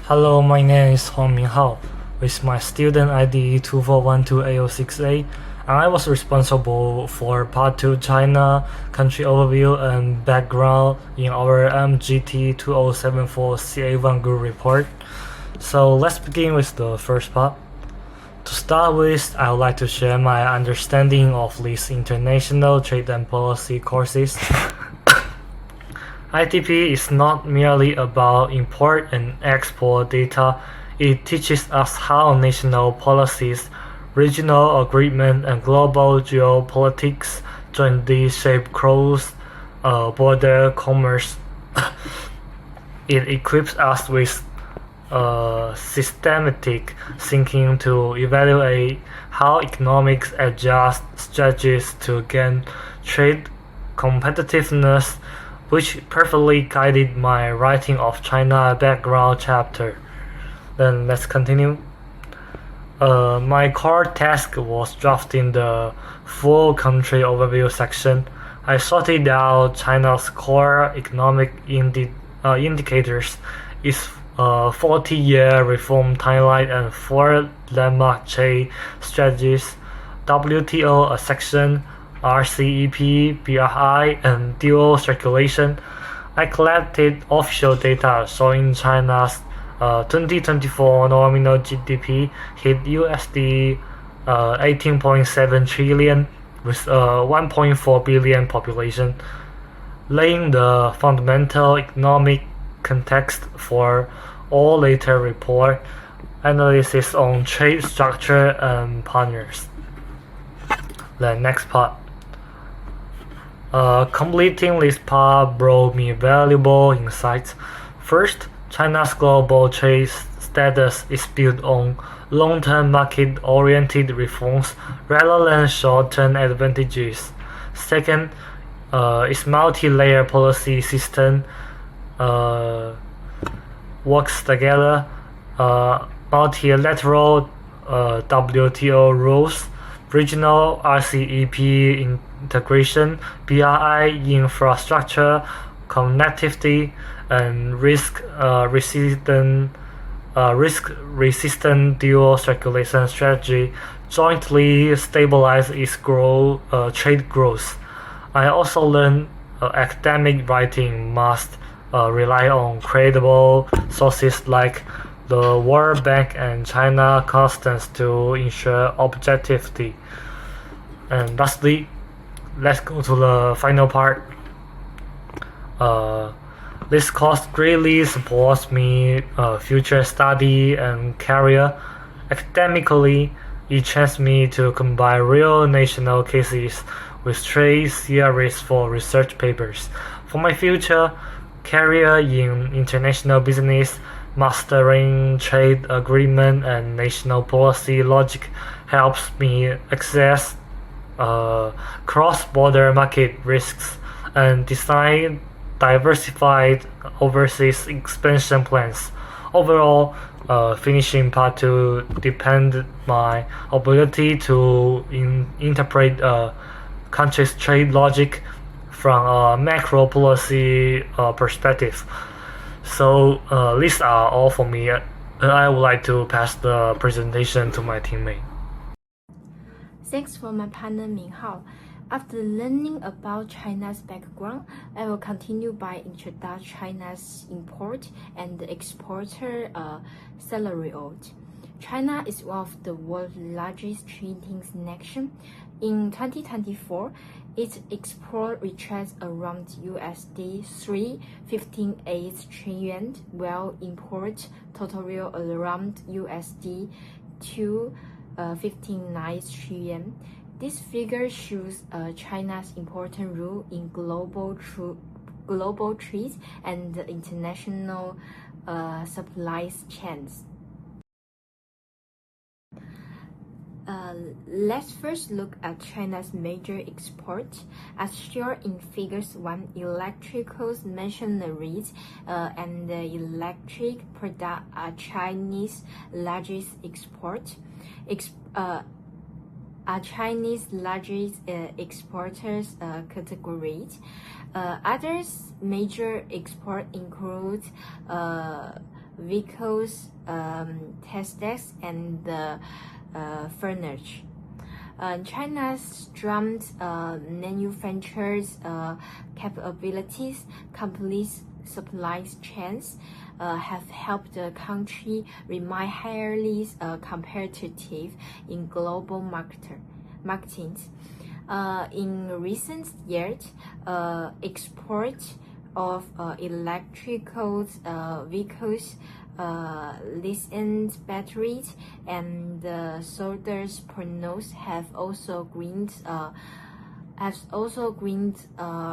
Hello, my name is Hong Minhao with my student ID 2412806A, and I was responsible for Part 2 China country overview and background in our MGT 2074 CA1 group report. So let's begin with the first part. To start with, I would like to share my understanding of these international trade and policy courses. ITP is not merely about import and export data, it teaches us how national policies, regional agreement, and global geopolitics jointly shape cross-border commerce. It equips us with systematic thinking to evaluate how economics adjust strategies to gain trade competitiveness, which perfectly guided my writing of China background chapter. Then let's continue. My core task was drafting the full country overview section. I sorted out China's core economic indicators, its 40-year reform timeline and 4 landmark trade strategies, WTO a section, RCEP, BRI, and dual circulation. I collected official data showing China's 2024 nominal GDP hit USD 18.7 trillion with a 1.4 billion population, laying the fundamental economic context for all later report analysis on trade structure and partners. The next part. Completing this part brought me valuable insights. First, China's global trade status is built on long-term market-oriented reforms rather than short-term advantages. Second, its multi-layer policy system works together, multilateral WTO rules, regional RCEP integration, BRI infrastructure, connectivity, and risk-resistant dual circulation strategy jointly stabilize its trade growth. I also learned academic writing must rely on credible sources like the World Bank and China Customs to ensure objectivity. And lastly, let's go to the final part. This course greatly supports me future study and career. Academically, it trains me to combine real national cases with trade theories for research papers. For my future career in international business, mastering trade agreement and national policy logic helps me access cross-border market risks and design diversified overseas expansion plans. Overall, finishing part 2 depends my ability to interpret a country's trade logic from a macro policy perspective. So these are all for me. I would like to pass the presentation to my teammate. Thanks for my partner Minhao. After learning about China's background, I will continue by introducing China's import and exporter scenario. China is one of the world's largest trading nations. In 2024, its export reached around USD 3.58 trillion, while import totaled around USD 2.59 trillion. This figure shows China's important role in global trade and international supply chains. Let's first look at China's major exports. As shown in Figures 1, electrical machineries and electric products are Chinese largest export. Chinese largest exporters categories. Others major export include vehicles, test decks, and furniture. China's strong manufacturers capabilities, complete supply chains have helped the country remain highly competitive in global marketing. In recent years, export of electrical vehicles, lithium batteries, and solar panels have also grown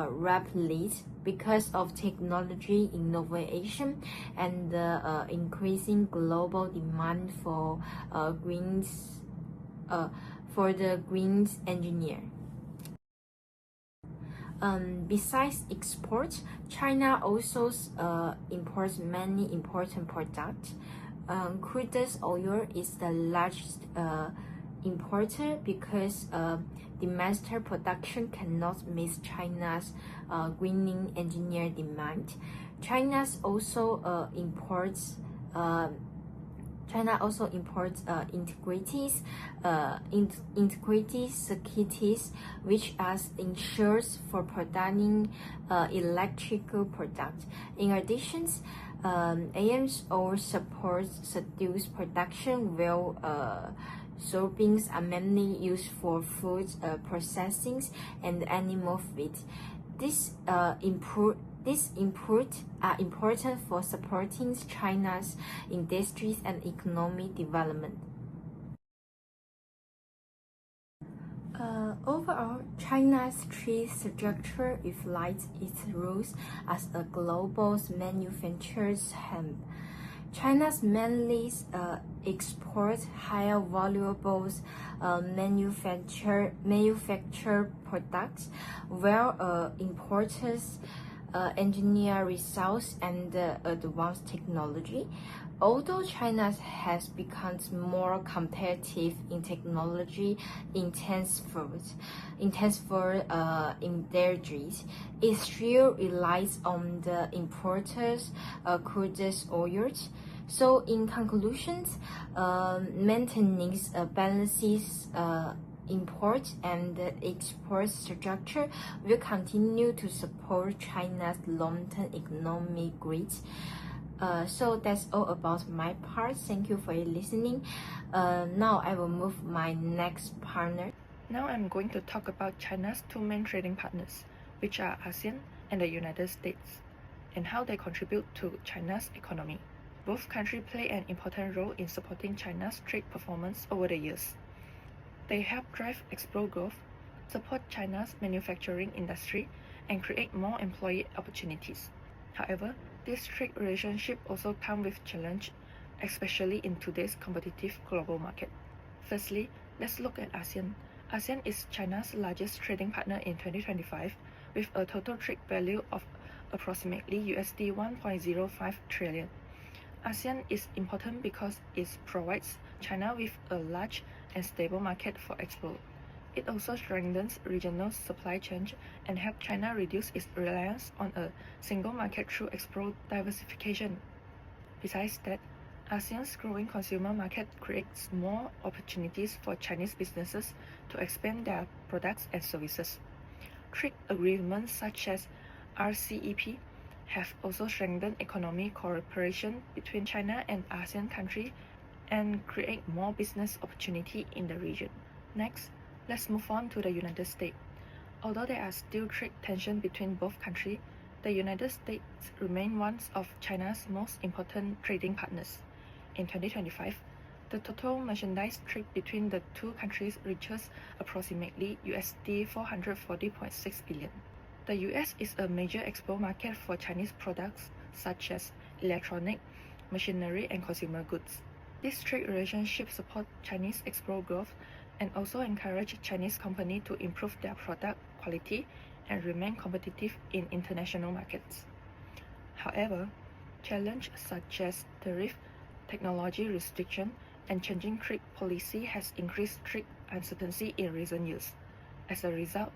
rapidly because of technology innovation and increasing global demand for the green engineer. Besides exports, China also imports many important products. Crude oil is the largest importer because domestic production cannot meet China's greening engineer demand. China also imports integrated circuits, which ensures for producing electrical products. In addition, AMs or supports seduce production while soybeans are mainly used for food processing and animal feed. These inputs are important for supporting China's industries and economic development. Overall, China's trade structure reflects its roles as a global manufacturer's hub. China's mainly exports higher valuables manufactured products, while importers engineer results and advanced technology. Although China has become more competitive in technology intensive industries, it still relies on the importers' crude oils. So, in conclusions, maintaining balances import and export structure will continue to support China's long-term economic growth. So that's all about my part. Thank you for listening. Now I will move my next partner. Now I'm going to talk about China's two main trading partners, which are ASEAN and the United States, and how they contribute to China's economy. Both countries play an important role in supporting China's trade performance over the years. They help drive export growth, support China's manufacturing industry, and create more employee opportunities. However, this trade relationship also comes with challenge, especially in today's competitive global market. Firstly, let's look at ASEAN. ASEAN is China's largest trading partner in 2025, with a total trade value of approximately USD 1.05 trillion. ASEAN is important because it provides China with a large and stable market for export. It also strengthens regional supply chains and helps China reduce its reliance on a single market through export diversification. Besides that, ASEAN's growing consumer market creates more opportunities for Chinese businesses to expand their products and services. Trade agreements such as RCEP have also strengthened economic cooperation between China and ASEAN countries and create more business opportunity in the region. Next, let's move on to the United States. Although there are still trade tensions between both countries, the United States remains one of China's most important trading partners. In 2025, the total merchandise trade between the two countries reaches approximately USD 440.6 billion. The US is a major export market for Chinese products such as electronic, machinery, and consumer goods. This trade relationship supports Chinese export growth and also encourage Chinese companies to improve their product quality and remain competitive in international markets. However, challenges such as tariff, technology restriction, and changing trade policy has increased trade uncertainty in recent years. As a result,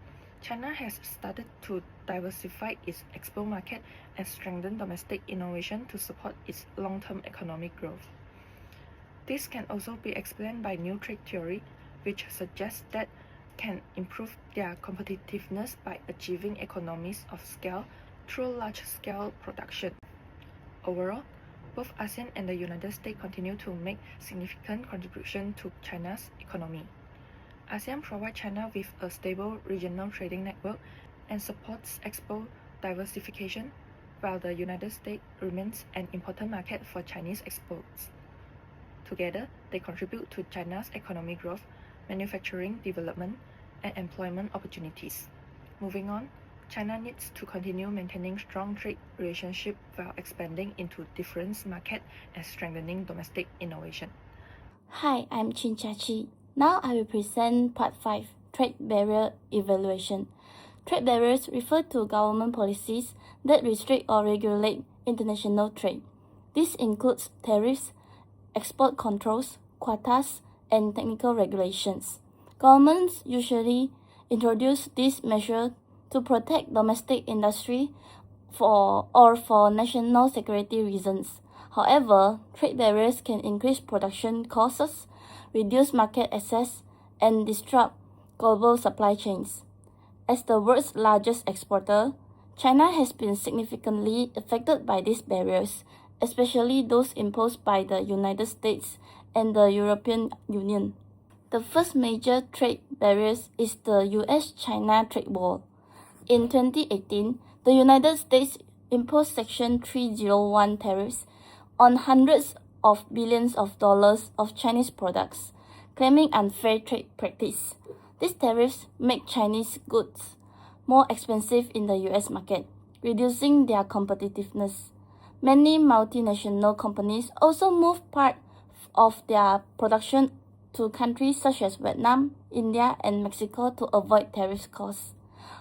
China has started to diversify its export market and strengthen domestic innovation to support its long-term economic growth. This can also be explained by new trade theory, which suggests that can improve their competitiveness by achieving economies of scale through large-scale production. Overall, both ASEAN and the United States continue to make significant contribution to China's economy. ASEAN provides China with a stable regional trading network and supports export diversification, while the United States remains an important market for Chinese exports. Together, they contribute to China's economic growth, manufacturing development, and employment opportunities. Moving on, China needs to continue maintaining strong trade relationships while expanding into different markets and strengthening domestic innovation. Hi, I'm Chin Chachi. Now I will present Part 5, Trade Barrier Evaluation. Trade barriers refer to government policies that restrict or regulate international trade. This includes tariffs, export controls, quotas, and technical regulations. Governments usually introduce these measures to protect domestic industry for national security reasons. However, trade barriers can increase production costs, reduce market access, and disrupt global supply chains. As the world's largest exporter, China has been significantly affected by these barriers, especially those imposed by the United States and the European Union. The first major trade barrier is the US-China trade war. In 2018, the United States imposed Section 301 tariffs on hundreds of billions of dollars of Chinese products, claiming unfair trade practice. These tariffs make Chinese goods more expensive in the US market, reducing their competitiveness. Many multinational companies also move part of their production to countries such as Vietnam, India, and Mexico to avoid tariff costs.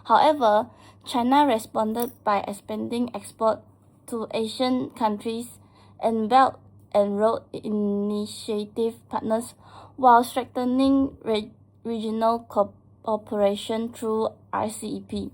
However, China responded by expanding export to Asian countries and Belt and Road Initiative partners while strengthening regional cooperation through RCEP.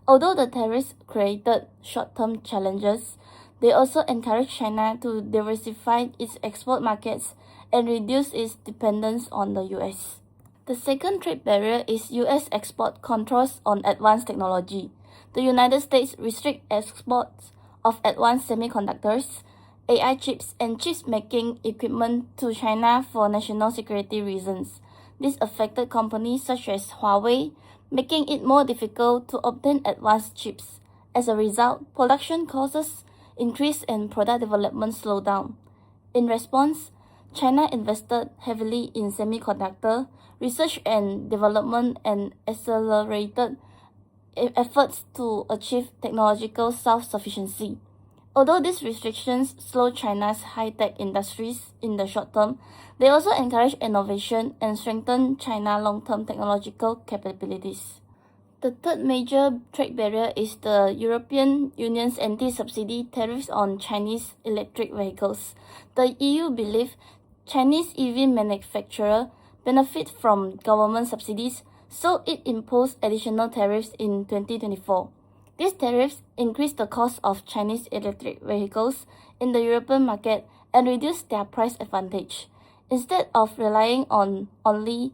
Although the tariffs created short-term challenges, they also encouraged China to diversify its export markets and reduce its dependence on the US. The second trade barrier is US export controls on advanced technology. The United States restricts exports of advanced semiconductors, AI chips, and chip-making equipment to China for national security reasons. This affected companies such as Huawei, making it more difficult to obtain advanced chips. As a result, production costs increased and product development slowed down. In response, China invested heavily in semiconductor research and development and accelerated efforts to achieve technological self-sufficiency. Although these restrictions slow China's high-tech industries in the short term, they also encourage innovation and strengthen China's long-term technological capabilities. The third major trade barrier is the European Union's anti-subsidy tariffs on Chinese electric vehicles. The EU believes Chinese EV manufacturers benefit from government subsidies, so it imposed additional tariffs in 2024. These tariffs increase the cost of Chinese electric vehicles in the European market and reduce their price advantage. Instead of relying on only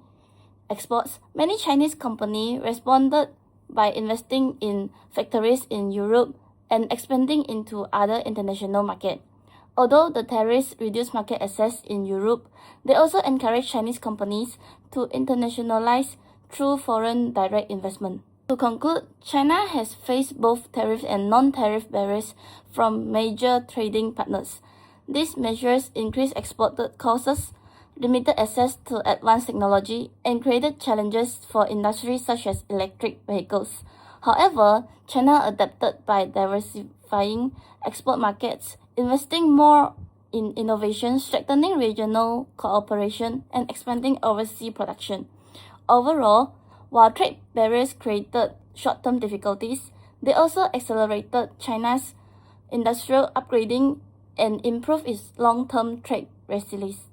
exports, many Chinese companies responded by investing in factories in Europe and expanding into other international markets. Although the tariffs reduce market access in Europe, they also encourage Chinese companies to internationalize through foreign direct investment. To conclude, China has faced both tariff and non-tariff barriers from major trading partners. These measures increased exported costs, limited access to advanced technology, and created challenges for industries such as electric vehicles. However, China adapted by diversifying export markets, investing more in innovation, strengthening regional cooperation, and expanding overseas production. Overall, while trade barriers created short-term difficulties, they also accelerated China's industrial upgrading and improved its long-term trade resilience.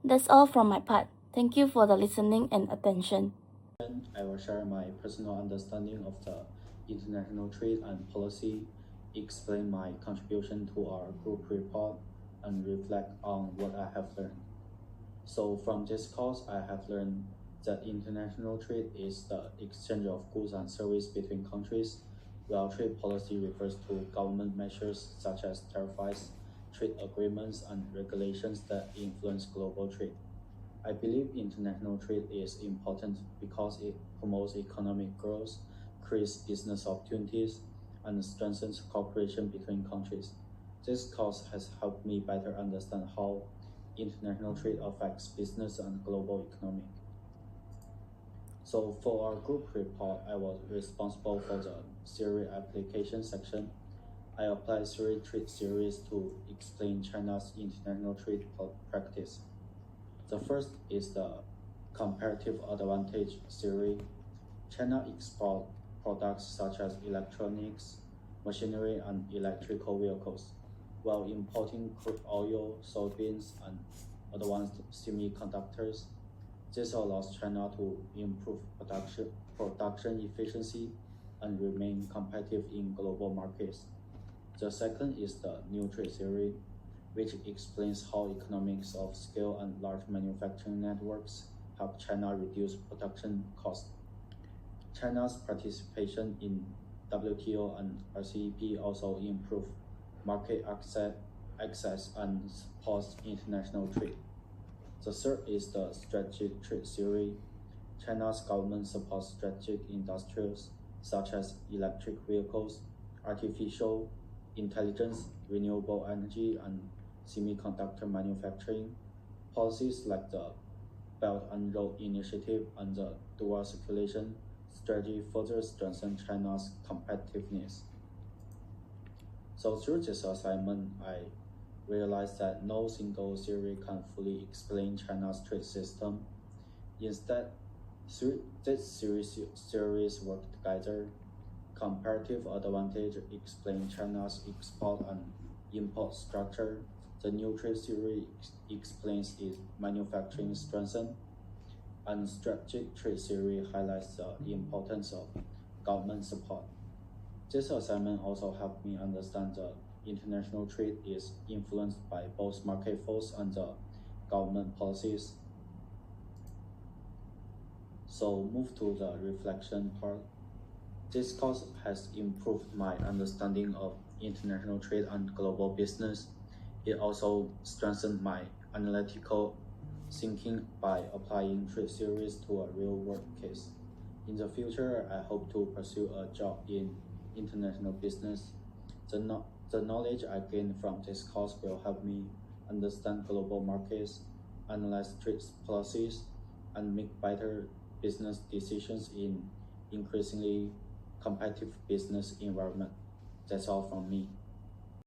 That's all from my part. Thank you for the listening and attention. section, I will share my personal understanding of the international trade and policy, explain my contribution to our group report, and reflect on what I have learned. So from this course, I have learned that international trade is the exchange of goods and services between countries, while trade policy refers to government measures such as tariffs, trade agreements, and regulations that influence global trade. I believe international trade is important because it promotes economic growth, creates business opportunities, and strengthens cooperation between countries. This course has helped me better understand how international trade affects business and global economy. So for our group report, I was responsible for the theory application section. I applied 3 trade theories to explain China's international trade practice. The first is the comparative advantage theory. China exports products such as electronics, machinery, and electrical vehicles, while importing crude oil, soybeans, and advanced semiconductors. This allows China to improve production efficiency and remain competitive in global markets. The second is the new trade theory, which explains how economies of scale and large manufacturing networks help China reduce production costs. China's participation in WTO and RCEP also improve market access and supports international trade. The third is the strategic trade theory. China's government supports strategic industries such as electric vehicles, artificial intelligence, renewable energy, and semiconductor manufacturing. Policies like the Belt and Road Initiative and the dual circulation strategy further strengthen China's competitiveness. So through this assignment, I realized that no single theory can fully explain China's trade system. Instead, these theories work together. Comparative advantage explains China's export and import structure. The new trade theory explains its manufacturing strength, and strategic trade theory highlights the importance of government support. This assignment also helped me understand that international trade is influenced by both market force and the government policies. So move to the reflection part. This course has improved my understanding of international trade and global business. It also strengthened my analytical thinking by applying trade theories to a real-world case. In the future, I hope to pursue a job in international business. The knowledge I gained from this course will help me understand global markets, analyze trade policies, and make better business decisions in increasingly competitive business environment. That's all from me.